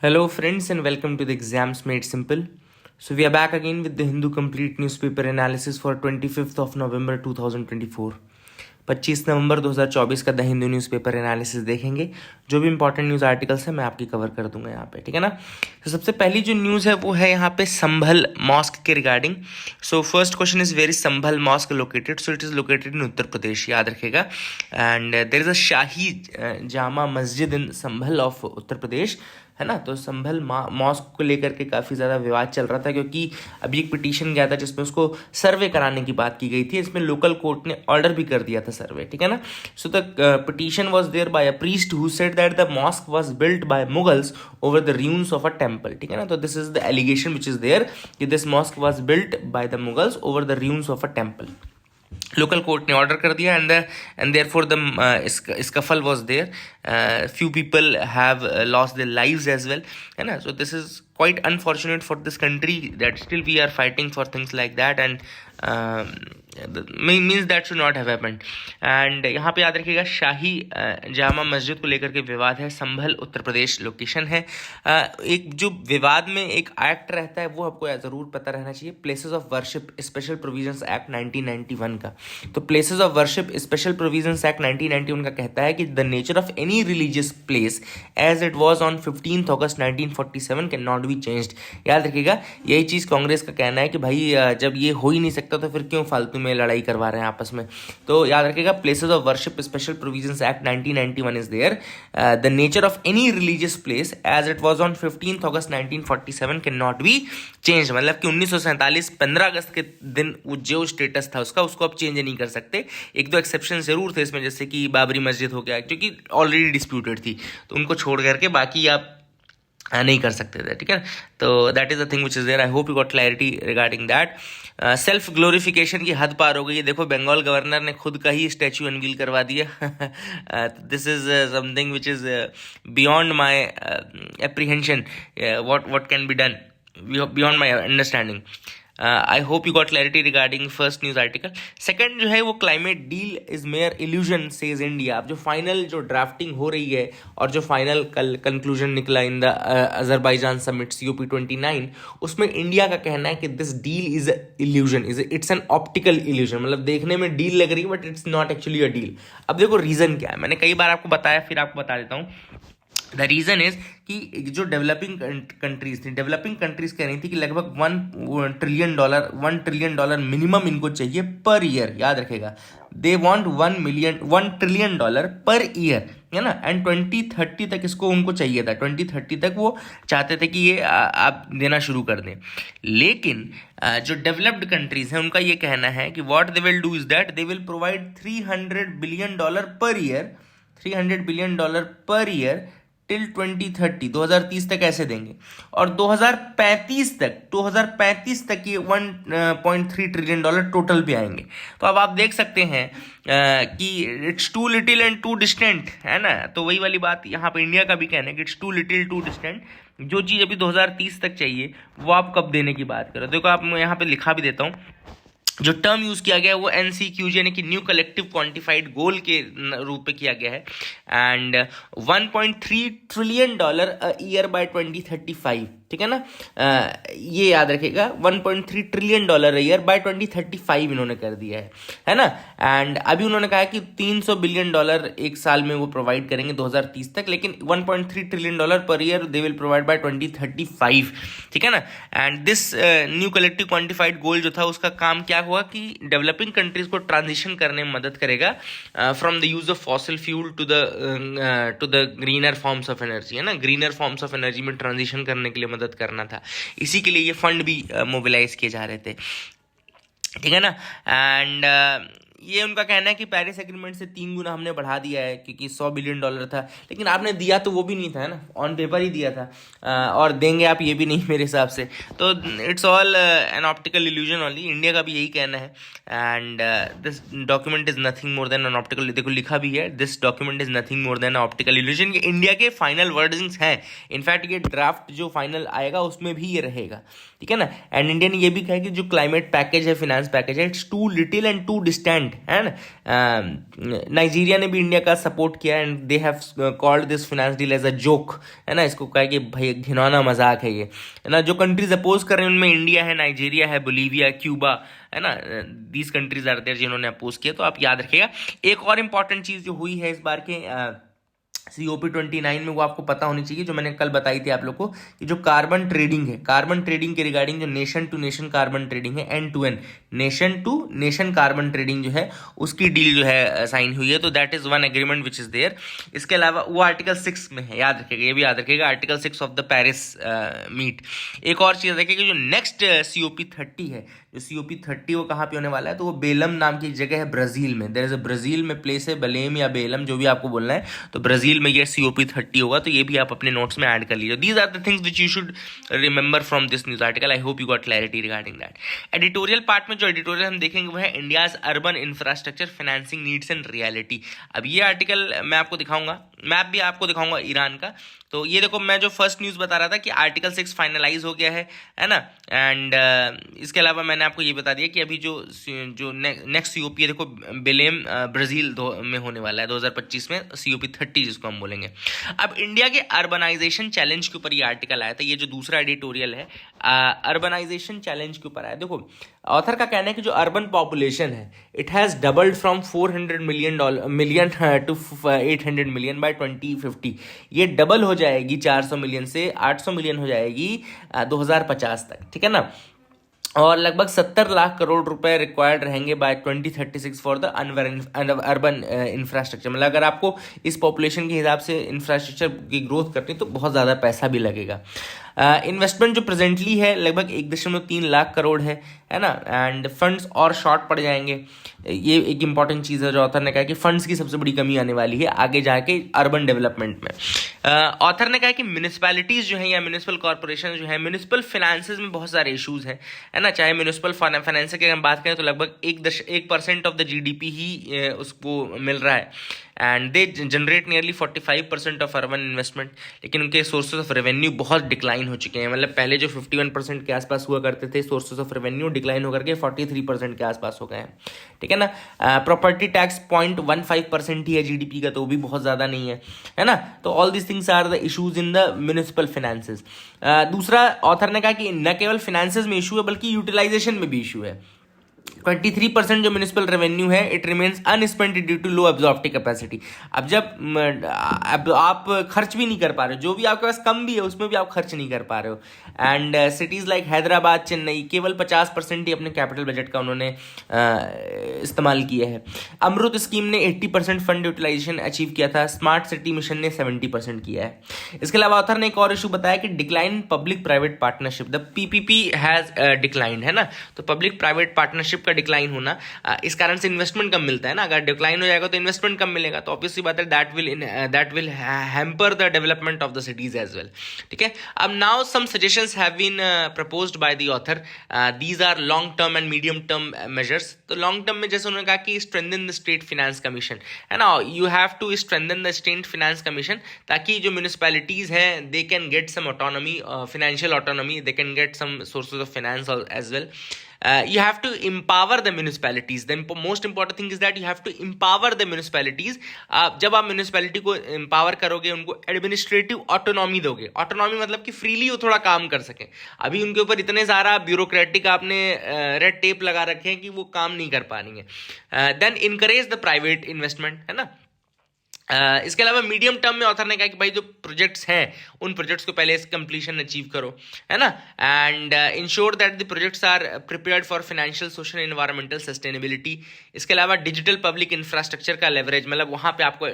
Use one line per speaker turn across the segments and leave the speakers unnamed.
Hello, friends, and welcome to the Exams Made Simple. So, we are back again with the Hindu Complete Newspaper Analysis for 25th of November 2024. 25 नवंबर 2024 का the Hindu newspaper analysis देखेंगे। जो भी important news articles है मैं आपकी cover कर दूंगा यहाँ पे, ठीक है ना। तो सबसे पहली जो न्यूज़ है वो है यहाँ पे संभल मॉस्क के regarding. So first question is where Sambhal mosque located, so it is located in Uttar Pradesh, याद रखेगा। And there is a Shahi Jama Masjid in Sambhal of Uttar Pradesh, है ना। तो संभल मॉस्क को लेकर के काफ़ी ज़्यादा विवाद चल रहा था, क्योंकि अभी एक पिटीशन गया था जिसमें उसको सर्वे कराने की बात की गई थी। इसमें लोकल कोर्ट ने ऑर्डर भी कर दिया था सर्वे, ठीक है ना। So the petition was there by a priest who said that the mosque was built by Mughals over the ruins of a temple, ठीक है ना। तो this is the allegation which is there कि this mosque was built by the Mughals over the ruins of a temple. Local court ने order कर दिया and therefore the scuffle was there, few people have lost their lives as well, है ना। So this is quite unfortunate for this country that still we are fighting for things like that and means that should not have happened. And यहाँ पे याद रखिएगा शाही जामा मस्जिद को लेकर के विवाद है, संभल उत्तर प्रदेश लोकेशन है। एक जो विवाद में एक एक्ट रहता है वो आपको ज़रूर पता रहना चाहिए, places of worship special provisions act 1991 का। तो places of worship special provisions act 1991 का कहता है कि the nature of any religious place as it was on 15 अगस्त 1947 कैन नॉट बी चेंज्ड। याद रखिएगा, यही चीज़ कांग्रेस का कहना है कि भाई जब ये हो ही नहीं सकता तो फिर क्यों फालतू में लड़ाई करवा रहे हैं आपस में। तो याद रखिएगा, places of worship special provisions act 1991 is there, the nature of any religious place as it was on 15 अगस्त 1947 कैन नॉट बी चेंज। मतलब कि 1947 15 अगस्त के दिन वो जो स्टेटस था उसका, उसको आप चेंज नहीं कर सकते। एक दो एक्सेप्शन जरूर थे इसमें, जैसे कि बाबरी मस्जिद हो गया, क्योंकि ऑलरेडी डिस्प्यूटेड थी, तो उनको छोड़ करके बाकी आप नहीं कर सकते थे, ठीक है। तो that is the thing which is there. I hope you got clarity regarding that. Self glorification की हद पार हो गई है। देखो, बंगाल गवर्नर ने खुद का ही स्टैचू अनवील करवा दिया। This is something which is beyond my apprehension, what can be done, beyond my understanding. I hope you got clarity regarding first news article. Second जो है वो climate deal is mayor illusion says India. अब जो final जो drafting हो रही है और जो फाइनल कल कंक्लूजन निकला in the Azerbaijan summit COP29, उसमें इंडिया का कहना है कि this deal is illusion, it's an optical illusion. मतलब देखने में डील लग रही है but it's not actually a deal. अब देखो रीजन क्या है, मैंने कई बार आपको बताया, फिर आपको बता देता हूँ। द रीज़न इज कि जो डेवलपिंग कंट्रीज थी, डेवलपिंग कंट्रीज कह रही थी कि लगभग $1 ट्रिलियन मिनिमम इनको चाहिए पर ईयर। याद रखेगा, they want $1 trillion per year, है ना। एंड 2030 तक इसको उनको चाहिए था, 2030 तक वो चाहते थे कि ये आप देना शुरू कर दें। लेकिन जो डेवलप्ड कंट्रीज हैं उनका ये कहना है कि what they will do is that they will provide $300 billion per year, $300 billion per year till 2030 तक ऐसे देंगे। और 2035 तक ये $1.3 ट्रिलियन टोटल पे आएंगे। तो अब आप देख सकते हैं कि it's too little and too distant, है ना। तो वही वाली बात यहाँ पे इंडिया का भी कहना है कि it's too little too distant. जो चीज़ अभी 2030 तक चाहिए वो आप कब देने की बात करो। देखो, आप मैं यहाँ पे लिखा भी देता हूँ, जो टर्म यूज किया गया है वो NCQG यानी कि न्यू कलेक्टिव क्वांटिफाइड गोल के रूप में किया गया है। And $1.3 trillion a year by 2035, ठीक है ना। ये याद रखेगा, $1.3 ट्रिलियन अ ईयर बाय 2035 इन्होंने कर दिया है ना। एंड अभी उन्होंने कहा है कि $300 बिलियन एक साल में वो प्रोवाइड करेंगे 2030 तक, लेकिन $1.3 trillion per year they will provide by 2035, ठीक है ना। And this new collective quantified goal जो था उसका काम क्या हुआ कि डेवलपिंग कंट्रीज को ट्रांजिशन करने में मदद करेगा from the use of fossil fuel to the greener forms of energy, है ना। ग्रीनर फॉर्म्स ऑफ एनर्जी में ट्रांजिशन करने के लिए मदद करना था, इसी के लिए ये फंड भी मोबिलाइज किए जा रहे थे, ठीक है ना। एंड ये उनका कहना है कि पेरिस एग्रीमेंट से 3 गुना हमने बढ़ा दिया है, क्योंकि $100 बिलियन था, लेकिन आपने दिया तो वो भी नहीं था, है ना, ऑन पेपर ही दिया था। और देंगे आप ये भी नहीं मेरे हिसाब से। तो it's all an optical illusion only. India का भी यही कहना है। And this document is nothing more than an optical, देखो लिखा भी है, this document is nothing more than optical illusion. ये इंडिया के फाइनल वर्डिंग्स हैं। इनफैक्ट ये ड्राफ्ट जो फाइनल आएगा उसमें भी ये रहेगा, ठीक है ना। एंड इंडिया ने ये भी कहा कि जो क्लाइमेट पैकेज है, फिनांस पैकेज है, it's too little and too distant, and, है ना। नाइजीरिया ने भी इंडिया का सपोर्ट किया and they have called this finance deal as a joke, है ना। इसको कहा कि भाई घिनौना मजाक है ये, है ना। जो कंट्रीज अपोज कर रहे हैं उनमें इंडिया है, नाइजीरिया है, बोलीविया, क्यूबा, है ना। दीज कंट्रीज आर देयर जिन्होंने अपोज किया, तो आप याद रखिएगा। एक और इंपॉर्टेंट चीज जो हुई है इस बार के COP29 में, वो आपको पता होनी चाहिए, जो मैंने कल बताई थी आप लोग को, कि जो कार्बन ट्रेडिंग है, कार्बन ट्रेडिंग के रिगार्डिंग जो nation to nation carbon trading है, and to and nation to nation carbon trading जो है, उसकी डील जो है साइन हुई है। तो that is one agreement which is there. इसके अलावा वो आर्टिकल 6 में है, याद रखिएगा, ये भी याद रखिएगा, article 6 of the Paris meet. एक और चीज देखिए, जो नेक्स्ट COP30 है, जो COP30 वो कहाँ पे होने वाला है, तो वो बेलम नाम की जगह है ब्राजील में। देयर इज अ ब्राजील में प्लेस है, बलेम या बेलम, जो भी आपको बोलना है, तो ब्राजील में ये COP30 होगा। तो ये भी आप अपने नोट्स में ऐड कर लीजिए। These are the things which you should remember from this news article. I hope you got clarity regarding that. Editorial part में जो एडिटोरियल हम देखेंगे वो है India's urban infrastructure financing needs and reality. अब ये आर्टिकल मैं आपको दिखाऊंगा, मैप भी आपको दिखाऊंगा ईरान का। तो ये देखो, मैं जो फर्स्ट न्यूज़ बता रहा था कि आर्टिकल 6 फाइनलाइज हो गया है ना। एंड इसके अलावा मैंने आपको ये बता दिया कि अभी जो नेक्स्ट COP है, देखो बेलेम ब्राज़ील में होने वाला है 2025 में, COP30 जिसको हम बोलेंगे। अब इंडिया के अर्बनाइजेशन चैलेंज के ऊपर ये आर्टिकल आया था। ये जो दूसरा एडिटोरियल है अर्बनाइजेशन चैलेंज के ऊपर आया। देखो, ऑथर का कहना है कि जो अर्बन पॉपुलेशन है, it has doubled from 400 million to 800 million by 2050। ये डबल हो जाएगी 400 मिलियन से 800 मिलियन हो जाएगी 2050 तक, ठीक है ना। और लगभग 70 लाख करोड़ रुपए रिक्वायर्ड रहेंगे by 2036 for the urban infrastructure. मतलब अगर आपको इस पॉपुलेशन के हिसाब से इंफ्रास्ट्रक्चर की ग्रोथ करनी तो बहुत ज़्यादा पैसा भी लगेगा। इन्वेस्टमेंट जो प्रेजेंटली है लगभग 1.3 लाख करोड़ है ना। एंड फंड्स और शॉर्ट पड़ जाएंगे। ये एक इंपॉर्टेंट चीज़ है जो ऑथर ने कहा कि फंड्स की सबसे बड़ी कमी आने वाली है आगे जाके अर्बन डेवलपमेंट में। ऑथर ने कहा कि म्यूनिसपैलिटीज़ जो है या म्यूनिसिपल कॉर्पोरेशन जो है, म्यूनिसिपल फाइनेंसेस में बहुत सारे इशूज़ हैं, है ना। चाहे म्यूनिसिपल फाइनेंस की हम बात करें तो लगभग 1% ऑफ द GDP ही उसको मिल रहा है। And they generate nearly 45% of urban investment. लेकिन उनके सोर्सेज ऑफ रेवेन्यू बहुत डिक्लाइन हो चुके हैं। मतलब पहले जो 51% के आसपास हुआ करते थे सोर्सेज ऑफ रेवेन्यू, डिक्लाइन होकर के 43% के आसपास हो गए हैं, ठीक है ना। प्रॉपर्टी टैक्स 0.15% ही है GDP का, तो वो भी बहुत ज़्यादा नहीं है ना। तो all this things are the issues in the municipal finances. दूसरा ऑथर ने कहा कि न केवल फाइनेंसेस में इशू है बल्कि यूटिलाइजेशन में भी इशू है। 23% जो म्यूनिसिपल रेवेन्यू है it remains unspent due to low absorptive capacity. अब जब आप खर्च भी नहीं कर पा रहे हो, जो भी आपके पास कम भी है उसमें भी आप खर्च नहीं कर पा रहे हो। And cities like Hyderabad, Chennai केवल 50% ही अपने कैपिटल बजट का उन्होंने इस्तेमाल किया है। अमृत स्कीम ने 80% फंड यूटिलाइजेशन अचीव किया था। स्मार्ट सिटी मिशन ने 70% किया है। इसके अलावा ऑथर ने एक और इशू बताया कि decline public private partnership, the PPP has declined, है ना। तो पब्लिक प्राइवेट पार्टनरशिप का डिक्लाइन होना, इस कारण से इन्वेस्टमेंट कम मिलता है ना। अगर डिक्लाइन हो जाएगा तो इन्वेस्टमेंट कम मिलेगा, तो ऑब्वियसली बात है that will hamper the development of the cities as well, ठीक है। अब now some suggestions have been proposed by the author. These are long term and medium term measures. तो लॉन्ग टर्म में जैसे उन्होंने कहा कि strengthen the state finance commission, है ना। You have to strengthen the state finance commission, ताकि जो म्यूनिसिपैलिटीज हैं they can get some autonomy, financial autonomy, they can get some sources of finance as well. You have to empower the municipalities. The most important thing is that you have to empower the municipalities. जब आप municipality को empower करोगे, उनको administrative autonomy दोगे। Autonomy मतलब कि freely वो थोड़ा काम कर सकें। अभी उनके ऊपर इतने सारा ब्यूरोक्रेटिक आपने रेड टेप लगा रखे हैं कि वो काम नहीं कर पा रही है। Then encourage the private investment, है ना। इसके अलावा मीडियम टर्म में ऑथर ने कहा कि भाई जो प्रोजेक्ट्स हैं उन प्रोजेक्ट्स को पहले कंप्लीशन अचीव करो, है ना। And ensure that the projects are prepared for financial, social, environmental sustainability. इसके अलावा डिजिटल पब्लिक इंफ्रास्ट्रक्चर का लेवरेज, मतलब वहाँ पे आपको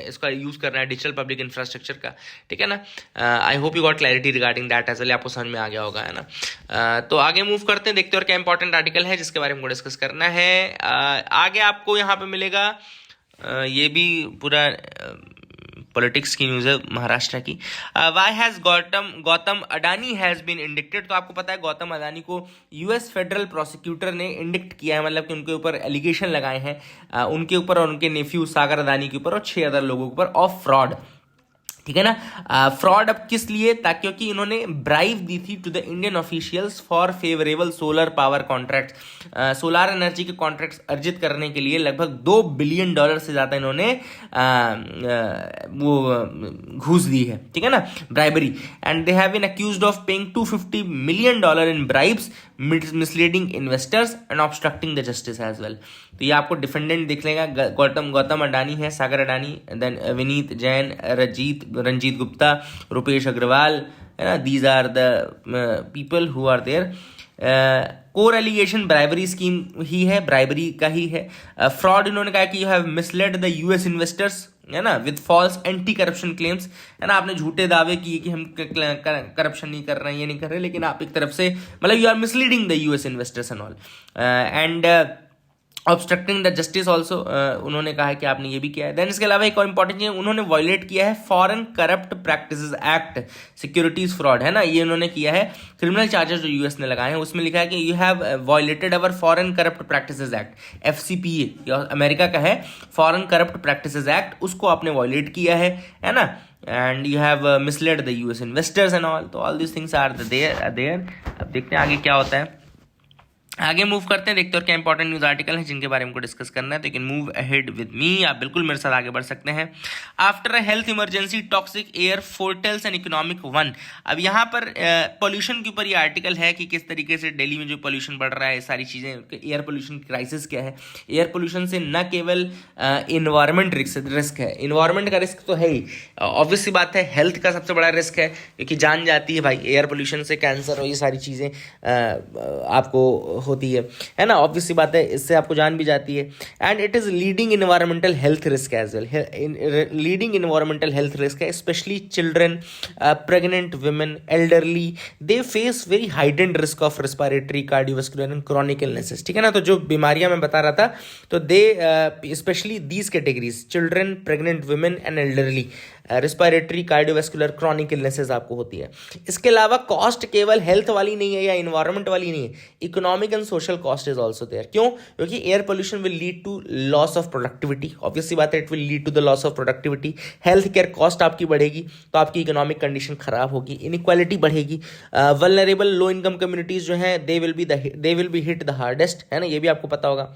इसका यूज़ करना है डिजिटल पब्लिक इंफ्रास्ट्रक्चर का, ठीक है ना। I hope you got clarity regarding that as well, आपको समझ में आ गया होगा, है ना। तो आगे मूव करते हैं, देखते हैं और क्या इंपॉर्टेंट आर्टिकल है जिसके बारे में डिस्कस करना है। आगे आपको यहाँ पे मिलेगा, ये भी पूरा पॉलिटिक्स की न्यूज़ है महाराष्ट्र की। Why has Gautam Adani has been indicted. तो आपको पता है गौतम अडानी को US फेडरल प्रोसिक्यूटर ने इंडिक्ट किया है, मतलब कि उनके ऊपर एलिगेशन लगाए हैं, उनके ऊपर और उनके नेफ्यू सागर अडानी के ऊपर और 6 अदर लोगों के ऊपर ऑफ फ्रॉड। ठीक है ना। फ्रॉड अब किस लिए था, क्योंकि इन्होंने ब्राइब दी थी to the Indian officials for favourable solar power contracts, solar energy के कॉन्ट्रैक्ट्स अर्जित करने के लिए लगभग $2 बिलियन से ज़्यादा इन्होंने वो घूस दी है, ठीक है ना, bribery. And they have been accused of paying $250 million in bribes, misleading investors and obstructing the justice as well. तो ये आपको डिफेंडेंट दिख लेगा, गौतम अडानी है, सागर अडानी, देन विनीत जैन, रंजीत गुप्ता, रुपेश अग्रवाल, है ना, these are the people who are there. Core allegation bribery scheme ही है, ब्राइबरी का ही है। फ्रॉड इन्होंने कहा कि you have misled the US investors, है ना, with false anti corruption claims, है ना, आपने झूठे दावे किए कि हम करप्शन नहीं कर रहे हैं, ये नहीं कर रहे, लेकिन आप एक तरफ से मतलब you are misleading the US investors and all, and obstructing the justice also उन्होंने कहा है कि आपने ये भी किया है। देन इसके अलावा एक और इंपॉर्टेंट चीज, उन्होंने वायलेट किया है foreign corrupt practices act, securities fraud, है ना, ये उन्होंने किया है। क्रिमिनल चार्जेस जो यूएस ने लगाए हैं उसमें लिखा है कि you have violated our foreign corrupt practices act, FCPA America का है, फॉरेन करप्ट प्रैक्टिसेस एक्ट, उसको आपने वायलेट किया है ना, and you have misled the US investors and all. तो all this things are there. अब देखते हैं आगे क्या होता है, आगे मूव करते हैं, देखते हैं और क्या इंपॉर्टेंट न्यूज आर्टिकल है जिनके बारे में हमको डिस्कस करना है। तो you can move ahead with me, आप बिल्कुल मेरे साथ आगे बढ़ सकते हैं। After a health emergency toxic air फोरटेल्स an economic one. अब यहाँ पर पोल्यूशन के ऊपर ये आर्टिकल है कि किस तरीके से दिल्ली में जो पोल्यूशन बढ़ रहा है, सारी चीज़ें, एयर पोल्यूशन क्राइसिस क्या है। एयर पोल्यूशन से न केवल इन्वायरमेंट रिस्क है, इन्वायरमेंट का रिस्क तो है ही, ऑब्वियस सी बात है, हेल्थ का सबसे बड़ा रिस्क है क्योंकि जान जाती है भाई, एयर पोल्यूशन से कैंसर और ये सारी चीज़ें आपको होती है ना, ऑब्वियस सी बात है, इससे आपको जान भी जाती है। And it is leading environmental health risk as well, leading environmental health risk है, specially children, pregnant women, elderly, they face very heightened risk of respiratory, cardiovascular and chronic illnesses, ठीक है ना। तो जो बीमारियां मैं बता रहा था, तो they specially these categories, children, pregnant women and elderly, respiratory, cardiovascular, chronic illnesses आपको होती है। इसके अलावा कॉस्ट केवल हेल्थ वाली नहीं है या इन्वायरमेंट वाली नहीं है, economic and social cost is also there. क्यों? क्योंकि air pollution will lead to loss of productivity, obvious सी बात है, it will lead to the loss of productivity. Health care cost आपकी बढ़ेगी तो आपकी इकोनॉमिक कंडीशन खराब होगी, इनइक्वालिटी बढ़ेगी, वल्नरेबल लो इनकम कम्युनिटीज जो हैं they will be hit the hardest, है ना, ये भी आपको पता होगा।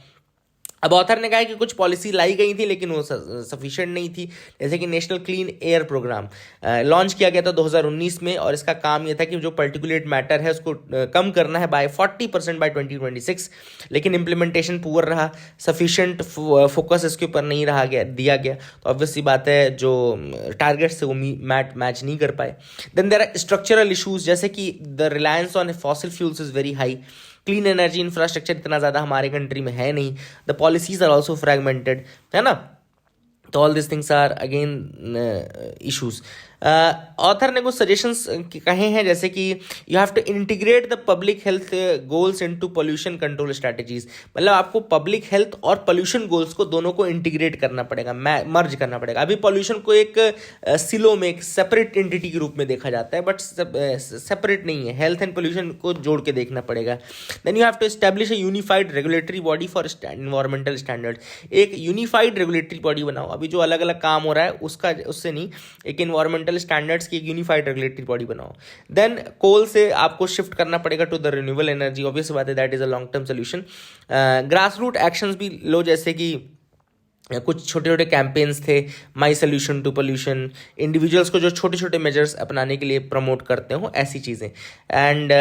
अब ऑथर ने कहा कि कुछ पॉलिसी लाई गई थी लेकिन वो सफिशिएंट नहीं थी, जैसे कि national clean air programme launch किया गया था 2019 में, और इसका काम ये था कि जो पर्टिकुलेट मैटर है उसको कम करना है बाय 40% बाय 2026, लेकिन इम्प्लीमेंटेशन पुअर रहा, सफिशिएंट फोकस इसके ऊपर नहीं दिया गया, तो ऑब्वियस सी बात है जो टारगेट से वो मैच नहीं कर पाए। Then there are structural issues, जैसे कि the reliance on fossil fuels is very high, clean energy infrastructure इतना ज़्यादा हमारे कंट्री में है नहीं, the policies are also fragmented, है ना। तो all this things are again issues. Author ने कुछ सजेशंस कहे हैं, जैसे कि you have to integrate the public health goals into pollution control strategies, मतलब आपको पब्लिक हेल्थ और पोल्यूशन गोल्स को दोनों को इंटीग्रेट करना पड़ेगा, मर्ज करना पड़ेगा। अभी पोल्यूशन को एक सिलो में, एक सेपरेट एंटिटी के रूप में देखा जाता है, बट सेपरेट नहीं है, हेल्थ एंड पोल्यूशन को जोड़ के देखना पड़ेगा। Then you have to establish a unified regulatory body for environmental standard, एक यूनिफाइड रेगुलेटरी बॉडी बनाओ। अभी जो अलग अलग काम हो रहा है उससे नहीं, एक एनवायरमेंटल स्टैंडर्ड्स की एक यूनिफाइड रेगुलेटरी बॉडी बनाओ। देन कोल से आपको शिफ्ट करना पड़ेगा to the renewable energy, obvious बात है, that is a long term solution. Grass root actions भी लो, जैसे कि कुछ छोटे छोटे कैंपेन्स थे, my solution to pollution, individuals को जो छोटे छोटे मेजर्स अपनाने के लिए प्रमोट करते हो, ऐसी चीज़ें। एंड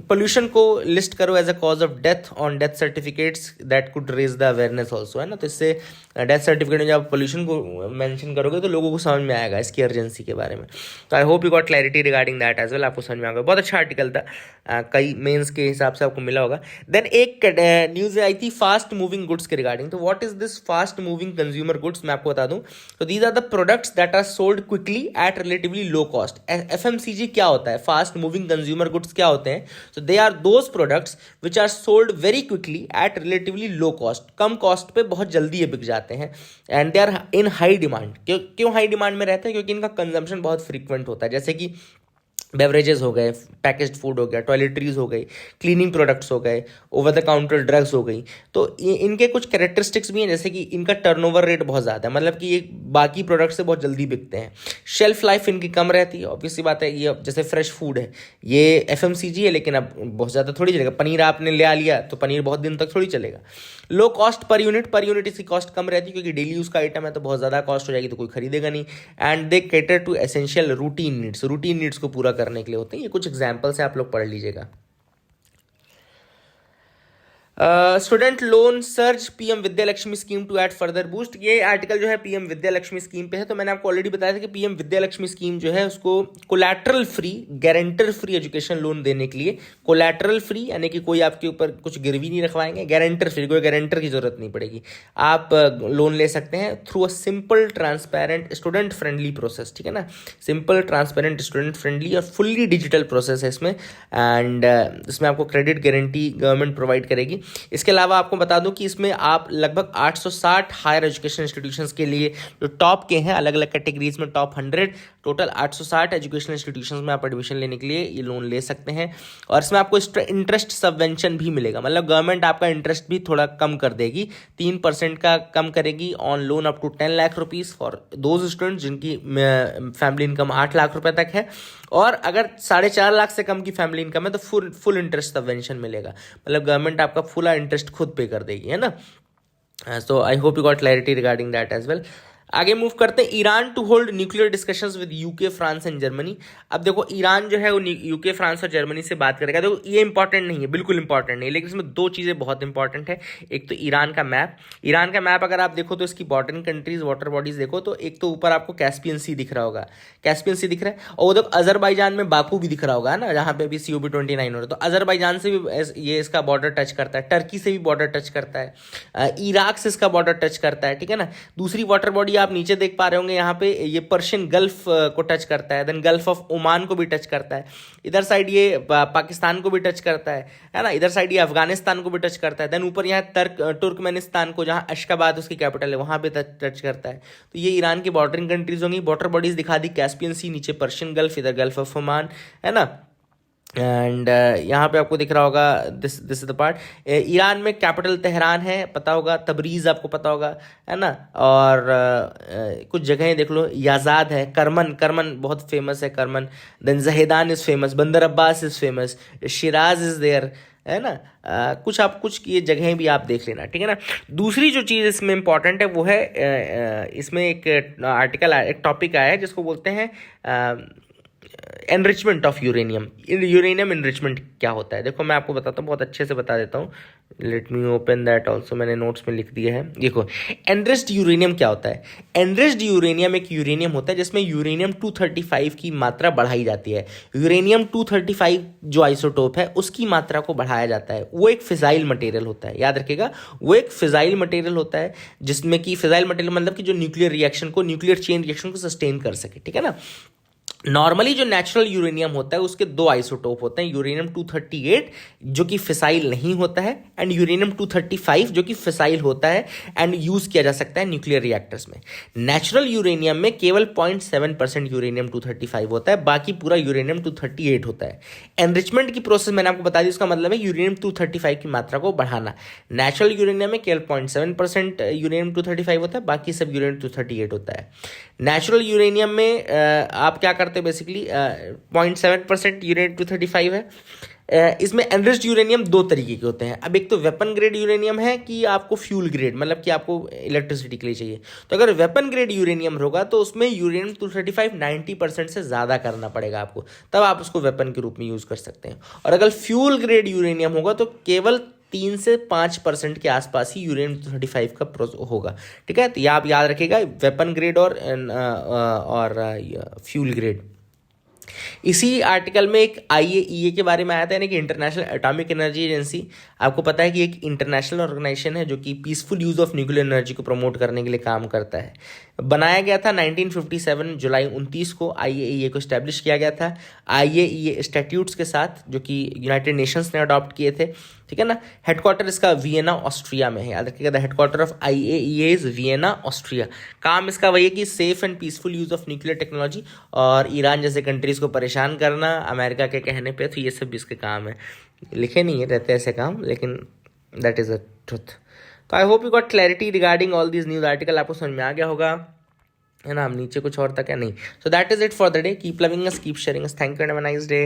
पोल्यूशन को लिस्ट करो as a cause of death on death certificates, that could raise the awareness also, है ना। तो इससे डेथ सर्टिफिकेट में जब पोल्यूशन को मेंशन करोगे तो लोगों को समझ में आएगा इसकी अर्जेंसी के बारे में। तो I hope you got clarity regarding that as well, आपको समझ में आएगा। बहुत अच्छा आर्टिकल था, कई मेंस के हिसाब से आपको मिला होगा। देन एक न्यूज़ आई थी फास्ट मूविंग गुड्स के रिगार्डिंग। तो what is this fast moving consumer goods, मैं आपको बता दूं। तो these are the products that are sold quickly at relatively low cost. FMCG क्या होता है, फास्ट मूविंग कंज्यूमर गुड्स क्या होते हैं? तो they are those products which are sold very quickly at relatively low cost, कम कॉस्ट पे बहुत जल्दी ये बिक जाते हैं, and they are in high demand. क्यों हाई डिमांड में रहते हैं? क्योंकि इनका कंजम्पशन बहुत फ्रीक्वेंट होता है। जैसे कि बेवरेजेस हो गए, पैकेज्ड फूड हो गया, टॉयलेटरीज हो गई, क्लीनिंग प्रोडक्ट्स हो गए, ओवर द काउंटर ड्रग्स हो गई। तो इनके कुछ कैरेक्टरिस्टिक्स भी हैं, जैसे कि इनका टर्नओवर रेट बहुत ज़्यादा है, मतलब कि ये बाकी प्रोडक्ट से बहुत जल्दी बिकते हैं। शेल्फ लाइफ इनकी कम रहती है, ऑब्वियसली बात है। ये जैसे फ्रेश फूड है, ये एफएमसीजी है, लेकिन अब बहुत ज़्यादा थोड़ी चलेगा। पनीर आपने ले लिया तो पनीर बहुत दिन तक थोड़ी चलेगा। लो कॉस्ट पर यूनिट इसकी कॉस्ट कम रहती है, क्योंकि डेली यूज़ का आइटम है तो बहुत ज़्यादा कॉस्ट हो जाएगी तो कोई खरीदेगा नहीं। And they cater to essential routine needs को पूरा करने के लिए होते हैं। ये कुछ एग्जाम्पल्स है, आप लोग पढ़ लीजिएगा। Student loan search PM Vidya Lakshmi scheme to add further boost. ये आर्टिकल जो है पीएम विद्या लक्ष्मी स्कीम पे है। तो मैंने आपको ऑलरेडी बताया था कि पीएम विद्या लक्ष्मी स्कीम जो है उसको collateral free, guarantor free education loan देने के लिए, कोलैटरल फ्री यानी कि कोई आपके ऊपर कुछ गिरवी नहीं रखवाएंगे, गारंटर फ्री, कोई गारंटर की जरूरत नहीं पड़ेगी, आप लोन ले सकते हैं through a simple transparent student friendly process. ठीक है ना, सिंपल ट्रांसपेरेंट स्टूडेंट फ्रेंडली और फुल्ली डिजिटल प्रोसेस है इसमें। एंड इसमें आपको क्रेडिट गारंटी गवर्नमेंट प्रोवाइड करेगी। इसके अलावा आपको बता दूं कि इसमें आप लगभग 860 हायर एजुकेशन इंस्टीट्यूशंस के लिए, जो टॉप के हैं अलग अलग कैटेगरीज में, टॉप 100, टोटल 860 एजुकेशन इंस्टीट्यूशंस में आप एडमिशन लेने के लिए ये लोन ले सकते हैं। और इसमें आपको इंटरेस्ट सबवेंशन भी मिलेगा, मतलब गवर्नमेंट आपका इंटरेस्ट भी थोड़ा कम कर देगी, 3% का कम करेगी on loan up to 10 lakh rupees for those student जिनकी फैमिली इनकम 8 लाख रुपए तक है। और अगर 4.5 लाख से कम की फैमिली इनकम है तो फुल इंटरेस्ट सबवेंशन मिलेगा, मतलब गवर्नमेंट आपका फुल इंटरेस्ट खुद पे कर देगी, है ना। So I hope you got clarity regarding that as well. आगे मूव करते हैं। Iran to hold nuclear discussions with UK, France and Germany. अब देखो ईरान जो है वो यूके, फ्रांस और जर्मनी से बात करेगा। देखो ये इंपॉर्टेंट नहीं है, बिल्कुल इंपॉर्टेंट नहीं है, लेकिन इसमें दो चीज़ें बहुत इंपॉर्टेंट है। एक तो ईरान का मैप, ईरान का मैप अगर आप देखो तो इसकी बॉर्डरिंग कंट्रीज, वाटर बॉडीज देखो तो एक तो ऊपर आपको कैस्पियन सी दिख रहा होगा, कैस्पियन सी दिख रहा है, और उधर अजरबैजान में बाकू भी दिख रहा होगा ना, जहाँ पे अभी COP29 हो रहा है। तो अजरबैजान से भी ये इसका बॉर्डर टच करता है, टर्की से भी बॉर्डर टच करता है, इराक से इसका बॉर्डर टच करता है। ठीक है ना। दूसरी वाटर बॉडी आप नीचे देख पा रहे होंगे यहाँ पे, ये पर्शियन गल्फ को टच करता है, देन गल्फ ऑफ ओमान को भी टच करता है, इधर साइड ये पाकिस्तान को भी टच करता है ना, इधर साइड ये अफगानिस्तान को भी टच करता है, देन ऊपर यहाँ तुर्कमेनिस्तान को, जहाँ अशकाबाद उसकी कैपिटल है, वहाँ पे टच करता है। तो ये ईरान की बॉर्डरिंग कंट्रीज होंगी। वाटर बॉडीज दिखा दी, कैस्पियन सी, नीचे पर्शियन गल्फ, इधर गल्फ ऑफ ओमान, है ना। एंड यहाँ पे आपको दिख रहा होगा, this is the part. Iran में कैपिटल तेहरान है, पता होगा, तबरीज़ आपको पता होगा, है ना। और कुछ जगहें देख लो, याजाद है, करमन बहुत फेमस है, Kerman, then Zahedan is famous, Bandar Abbas is famous, Shiraz is there, है ना। कुछ ये जगहें भी आप देख लेना, ठीक है ना। दूसरी जो चीज़ इसमें इंपॉर्टेंट है वो है, इसमें एक आर्टिकल, एक टॉपिक आया है जिसको बोलते हैं enrichment of uranium. Uranium enrichment क्या होता है, देखो मैं आपको बताता हूँ, बहुत अच्छे से बता देता हूँ। Let me open that also, मैंने नोट्स में लिख दिया है। देखो एनरिच्ड यूरेनियम क्या होता है। एनरिच्ड यूरेनियम एक यूरेनियम होता है जिसमें यूरेनियम 235 की मात्रा बढ़ाई जाती है। यूरेनियम 235 जो आइसोटोप है उसकी मात्रा को बढ़ाया जाता है। वो एक फिजाइल मटेरियल होता है, याद रखिएगा, वो एक फिजाइल मटेरियल होता है, जिसमें कि फिजाइल मटेरियल मतलब कि जो न्यूक्लियर रिएक्शन को, न्यूक्लियर चेन रिएक्शन को सस्टेन कर सके, ठीक है ना। नॉर्मली जो नेचुरल यूरेनियम होता है उसके दो आइसोटोप होते हैं, यूरेनियम 238 जो कि फिसाइल नहीं होता है, एंड यूरेनियम 235 जो कि फिसाइल होता है एंड यूज किया जा सकता है न्यूक्लियर रिएक्टर्स में। नेचुरल यूरेनियम में केवल 0.7% यूरेनियम 235 होता है, बाकी पूरा यूरेनियम 238 होता है। एनरिचमेंट की प्रोसेस मैंने आपको बता दी, उसका मतलब है यूरेनियम 235 की मात्रा को बढ़ाना। नेचुरल यूरेनियम में केवल 0.7% यूरेनियम 235 होता है, बाकी सब यूरेनियम 238 होता है। नेचुरल यूरेनियम में आप क्या करते हैं, बेसिकली 0.7% यूरेनियम 235 है। इसमें एनरिच्ड यूरेनियम दो तरीके के होते हैं। अब एक तो वेपन ग्रेड यूरेनियम है कि आपको फ्यूल ग्रेड, मतलब कि आपको इलेक्ट्रिसिटी के लिए चाहिए। तो अगर वेपन ग्रेड यूरेनियम होगा तो उसमें यूरेनियम 235 90% से ज़्यादा करना पड़ेगा आपको, तब आप उसको वेपन के रूप में यूज़ कर सकते हैं। और अगर फ्यूल ग्रेड यूरेनियम होगा तो केवल 3 से 5% के आसपास ही यूरेनियम 235 का होगा, ठीक है। तो ये आप याद रखिएगा, वेपन ग्रेड और फ्यूल ग्रेड। इसी आर्टिकल में एक IAEA के बारे में आया था, यानी कि इंटरनेशनल एटॉमिक एनर्जी एजेंसी। आपको पता है कि एक इंटरनेशनल ऑर्गेनाइजेशन है जो कि peaceful use of nuclear energy को प्रमोट करने के लिए काम करता है। बनाया गया था 1957 जुलाई 29 को IAEA को इस्टेब्लिश किया गया था, IAEA स्टैट्यूट्स के साथ, जो कि यूनाइटेड नेशंस ने अडॉप्ट किए थे, ठीक है ना। हेडक्वार्टर इसका वियना ऑस्ट्रिया में है, याद रखिएगा, the headquarter of IAEA is Vienna Austria. काम इसका वही है कि safe and peaceful use of nuclear technology और ईरान जैसे कंट्रीज पुलिस को परेशान करना अमेरिका के कहने पे, तो ये सब भी इसके काम है। लिखे नहीं है रहते ऐसे काम, लेकिन दैट इज़ अ ट्रुथ। तो I hope you got clarity regarding all these news article. आपको समझ में आ गया होगा, है ना। हम नीचे कुछ और तक है नहीं। So that is it for the day. Keep loving us, keep sharing us. Thank you and have a nice day.